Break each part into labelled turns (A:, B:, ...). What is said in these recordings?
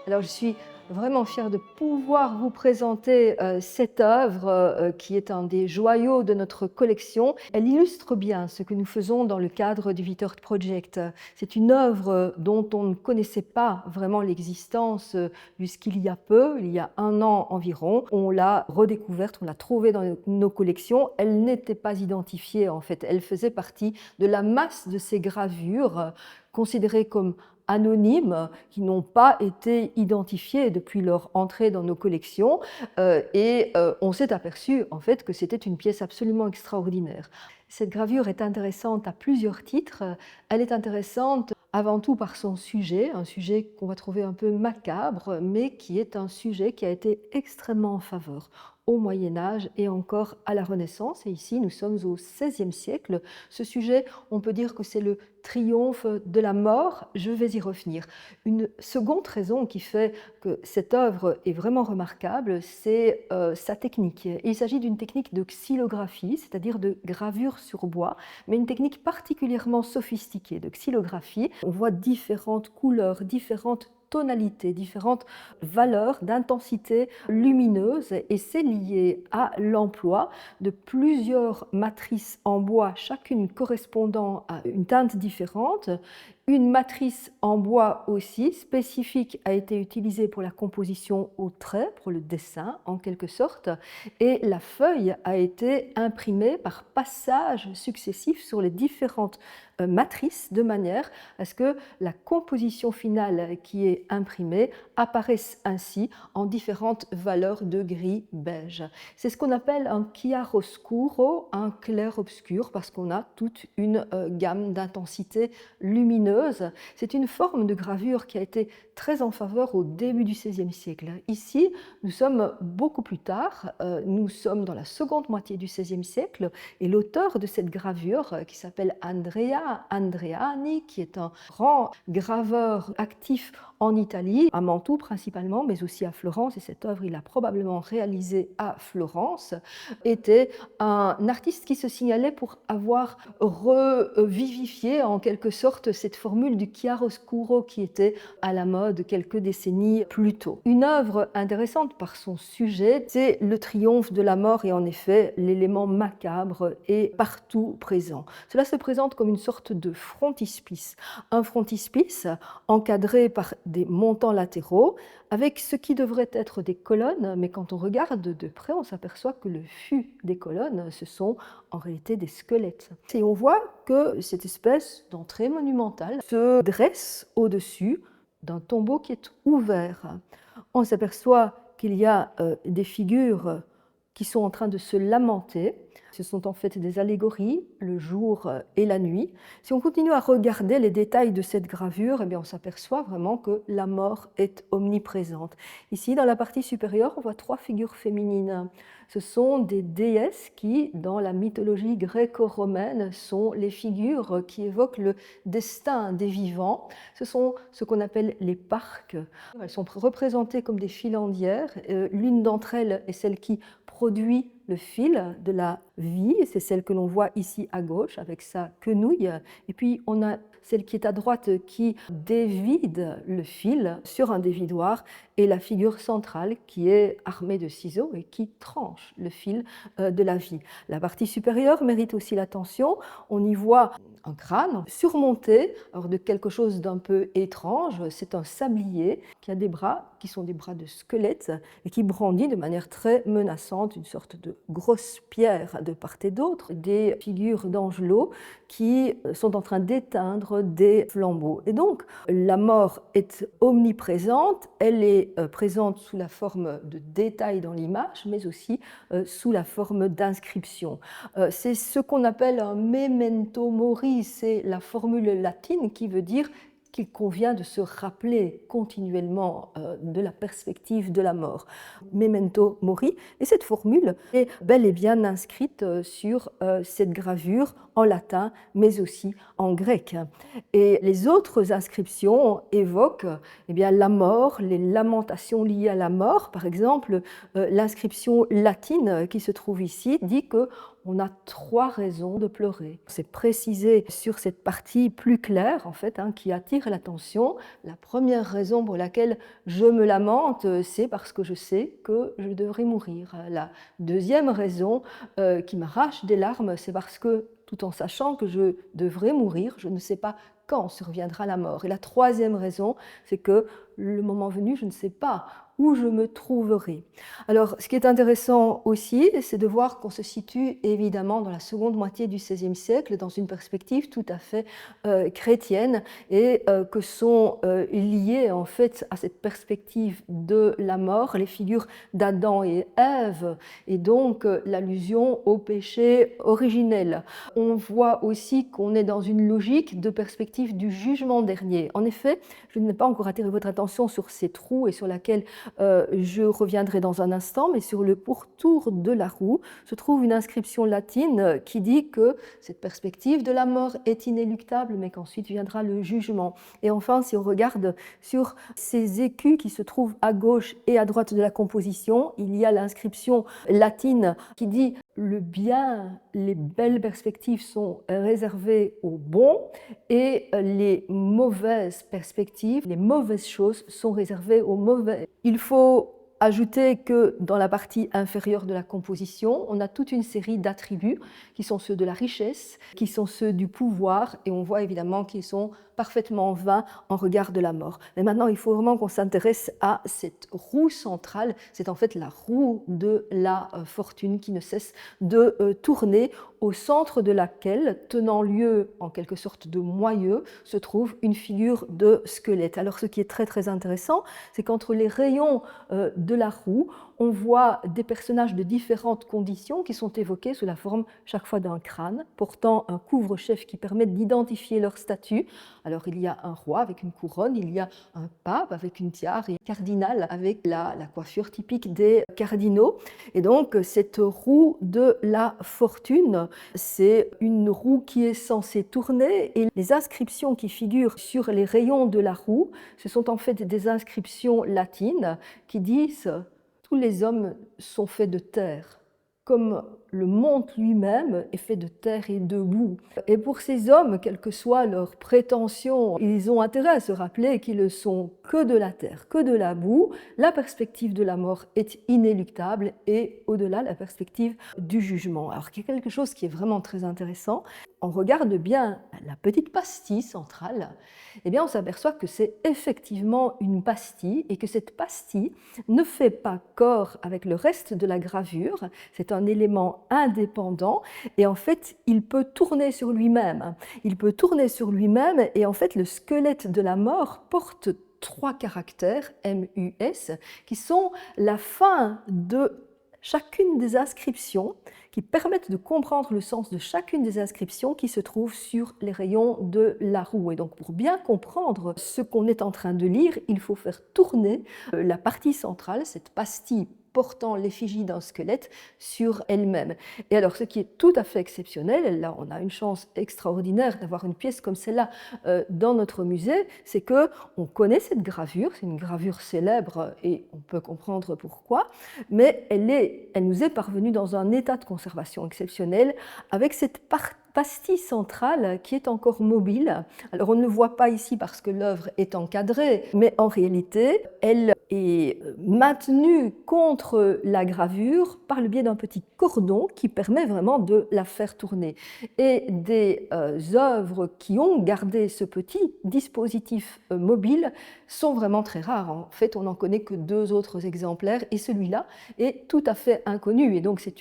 A: Alors je suis vraiment fière de pouvoir vous présenter cette œuvre qui est un des joyaux de notre collection. Elle illustre bien ce que nous faisons dans le cadre du Wittert Project. C'est une œuvre dont on ne connaissait pas vraiment l'existence jusqu'il y a peu, il y a un an environ. On l'a redécouverte, on l'a trouvée dans nos collections. Elle n'était pas identifiée en fait, elle faisait partie de la masse de ces gravures considérées comme anonymes, qui n'ont pas été identifiés depuis leur entrée dans nos collections, on s'est aperçu en fait que c'était une pièce absolument extraordinaire. Cette gravure est intéressante à plusieurs titres. Elle est intéressante avant tout par son sujet, un sujet qu'on va trouver un peu macabre, mais qui est un sujet qui a été extrêmement en faveur au Moyen Âge et encore à la Renaissance. Et ici, nous sommes au XVIe siècle. Ce sujet, on peut dire que c'est le triomphe de la mort. Je vais y revenir. Une seconde raison qui fait que cette œuvre est vraiment remarquable, c'est sa technique. Il s'agit d'une technique de xylographie, c'est-à-dire de gravure sur bois, mais une technique particulièrement sophistiquée de xylographie. On voit différentes couleurs, différentes tonalités, différentes valeurs d'intensité lumineuse, et c'est lié à l'emploi de plusieurs matrices en bois, chacune correspondant à une teinte différente. Une matrice en bois aussi spécifique a été utilisée pour la composition au trait, pour le dessin en quelque sorte, et la feuille a été imprimée par passages successifs sur les différentes matrices de manière à ce que la composition finale qui est imprimée apparaisse ainsi en différentes valeurs de gris beige. C'est ce qu'on appelle un chiaroscuro, un clair-obscur, parce qu'on a toute une gamme d'intensité lumineuse. C'est une forme de gravure qui a été très en faveur au début du XVIe siècle. Ici, nous sommes beaucoup plus tard, nous sommes dans la seconde moitié du XVIe siècle, et l'auteur de cette gravure, qui s'appelle Andrea Andreani, qui est un grand graveur actif en Italie, à Mantoue principalement, mais aussi à Florence, et cette œuvre il a probablement réalisée à Florence, était un artiste qui se signalait pour avoir revivifié en quelque sorte cette formule du chiaroscuro qui était à la mode quelques décennies plus tôt. Une œuvre intéressante par son sujet, c'est le triomphe de la mort, et en effet l'élément macabre est partout présent. Cela se présente comme une sorte de frontispice, un frontispice encadré par des montants latéraux avec ce qui devrait être des colonnes, mais quand on regarde de près, on s'aperçoit que le fût des colonnes, ce sont en réalité des squelettes. Et on voit que cette espèce d'entrée monumentale se dresse au-dessus d'un tombeau qui est ouvert. On s'aperçoit qu'il y a des figures qui sont en train de se lamenter. Ce sont en fait des allégories, le jour et la nuit. Si on continue à regarder les détails de cette gravure, eh bien on s'aperçoit vraiment que la mort est omniprésente. Ici, dans la partie supérieure, on voit trois figures féminines. Ce sont des déesses qui, dans la mythologie gréco-romaine, sont les figures qui évoquent le destin des vivants. Ce sont ce qu'on appelle les parques. Elles sont représentées comme des filandières. L'une d'entre elles est celle qui produit le fil de la vie, c'est celle que l'on voit ici à gauche avec sa quenouille, et puis on a celle qui est à droite qui dévide le fil sur un dévidoir, et la figure centrale qui est armée de ciseaux et qui tranche le fil de la vie. La partie supérieure mérite aussi l'attention, on y voit un crâne surmonté de quelque chose d'un peu étrange, c'est un sablier qui a des bras qui sont des bras de squelette et qui brandit de manière très menaçante une sorte de grosse pierre de part et d'autre, des figures d'angelots qui sont en train d'éteindre des flambeaux. Et donc la mort est omniprésente, elle est présente sous la forme de détails dans l'image, mais aussi sous la forme d'inscription. C'est ce qu'on appelle un memento mori, c'est la formule latine qui veut dire qu'il convient de se rappeler continuellement de la perspective de la mort. Memento mori. Et cette formule est bel et bien inscrite sur cette gravure en latin, mais aussi en grec. Et les autres inscriptions évoquent eh bien, la mort, les lamentations liées à la mort. Par exemple, l'inscription latine qui se trouve ici dit que on a 3 raisons de pleurer. C'est précisé sur cette partie plus claire, en fait, qui attire l'attention. La première raison pour laquelle je me lamente, c'est parce que je sais que je devrais mourir. La deuxième raison qui m'arrache des larmes, c'est parce que, tout en sachant que je devrais mourir, je ne sais pas quand surviendra la mort. Et la troisième raison, c'est que le moment venu, je ne sais pas où je me trouverai. Alors, ce qui est intéressant aussi, c'est de voir qu'on se situe évidemment dans la seconde moitié du XVIe siècle, dans une perspective tout à fait chrétienne, et que sont liées en fait à cette perspective de la mort les figures d'Adam et Ève, et donc l'allusion au péché originel. On voit aussi qu'on est dans une logique de perspective du jugement dernier. En effet, je n'ai pas encore attiré votre attention sur ces trous et sur laquelle je reviendrai dans un instant, mais sur le pourtour de la roue se trouve une inscription latine qui dit que cette perspective de la mort est inéluctable, mais qu'ensuite viendra le jugement. Et enfin, si on regarde sur ces écus qui se trouvent à gauche et à droite de la composition, il y a l'inscription latine qui dit le bien, les belles perspectives sont réservées aux bons et les mauvaises perspectives, les mauvaises choses sont réservées aux mauvais. Il faut ajouter que dans la partie inférieure de la composition, on a toute une série d'attributs qui sont ceux de la richesse, qui sont ceux du pouvoir, et on voit évidemment qu'ils sont parfaitement vains en regard de la mort. Mais maintenant, il faut vraiment qu'on s'intéresse à cette roue centrale. C'est en fait la roue de la fortune qui ne cesse de tourner, au centre de laquelle, tenant lieu en quelque sorte de moyeu, se trouve une figure de squelette. Alors ce qui est très très intéressant, c'est qu'entre les rayons de la roue, on voit des personnages de différentes conditions qui sont évoqués sous la forme chaque fois d'un crâne, portant un couvre-chef qui permet d'identifier leur statut. Alors il y a un roi avec une couronne, il y a un pape avec une tiare et un cardinal avec la coiffure typique des cardinaux. Et donc cette roue de la fortune, c'est une roue qui est censée tourner, et les inscriptions qui figurent sur les rayons de la roue, ce sont en fait des inscriptions latines qui disent « Tous les hommes sont faits de terre ». Comme le monde lui-même est fait de terre et de boue. Et pour ces hommes, quelles que soient leurs prétentions, ils ont intérêt à se rappeler qu'ils ne sont que de la terre, que de la boue. La perspective de la mort est inéluctable et au-delà, la perspective du jugement. Alors, il y a quelque chose qui est vraiment très intéressant. On regarde bien la petite pastille centrale, eh bien on s'aperçoit que c'est effectivement une pastille et que cette pastille ne fait pas corps avec le reste de la gravure. C'est un élément indépendant et en fait il peut tourner sur lui-même. Il peut tourner sur lui-même et en fait le squelette de la mort porte 3 caractères MUS qui sont la fin de chacune des inscriptions, qui permettent de comprendre le sens de chacune des inscriptions qui se trouvent sur les rayons de la roue. Et donc pour bien comprendre ce qu'on est en train de lire, il faut faire tourner la partie centrale, cette pastille portant l'effigie d'un squelette sur elle-même. Et alors ce qui est tout à fait exceptionnel, là on a une chance extraordinaire d'avoir une pièce comme celle-là dans notre musée, c'est que on connaît cette gravure, c'est une gravure célèbre et on peut comprendre pourquoi, mais elle nous est parvenue dans un état de conservation exceptionnel avec cette pastille centrale qui est encore mobile. Alors on ne le voit pas ici parce que l'œuvre est encadrée, mais en réalité elle est maintenue contre la gravure par le biais d'un petit cordon qui permet vraiment de la faire tourner. Et des œuvres qui ont gardé ce petit dispositif mobile sont vraiment très rares. En fait, on n'en connaît que 2 autres exemplaires et celui-là est tout à fait inconnu. Et donc c'est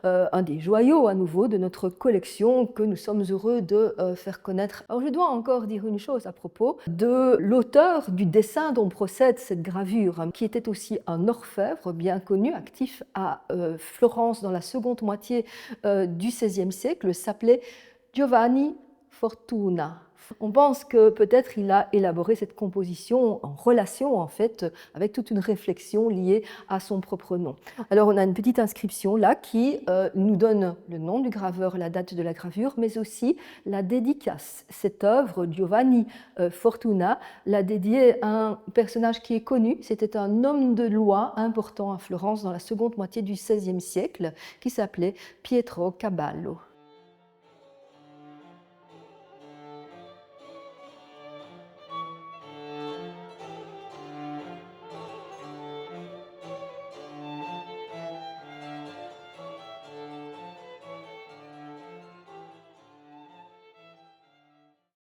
A: un des joyaux à nouveau de notre collection que nous sommes heureux de faire connaître. Alors je dois encore dire une chose à propos de l'auteur du dessin dont procède cette gravure, qui était aussi un orfèvre bien connu, actif à Florence dans la seconde moitié du XVIe siècle, s'appelait Giovanni Fortuna. On pense que peut-être il a élaboré cette composition en relation en fait avec toute une réflexion liée à son propre nom. Alors on a une petite inscription là qui nous donne le nom du graveur, la date de la gravure, mais aussi la dédicace. Cette œuvre, Giovanni Fortuna, l'a dédiée à un personnage qui est connu. C'était un homme de loi important à Florence dans la seconde moitié du XVIe siècle qui s'appelait Pietro Caballo.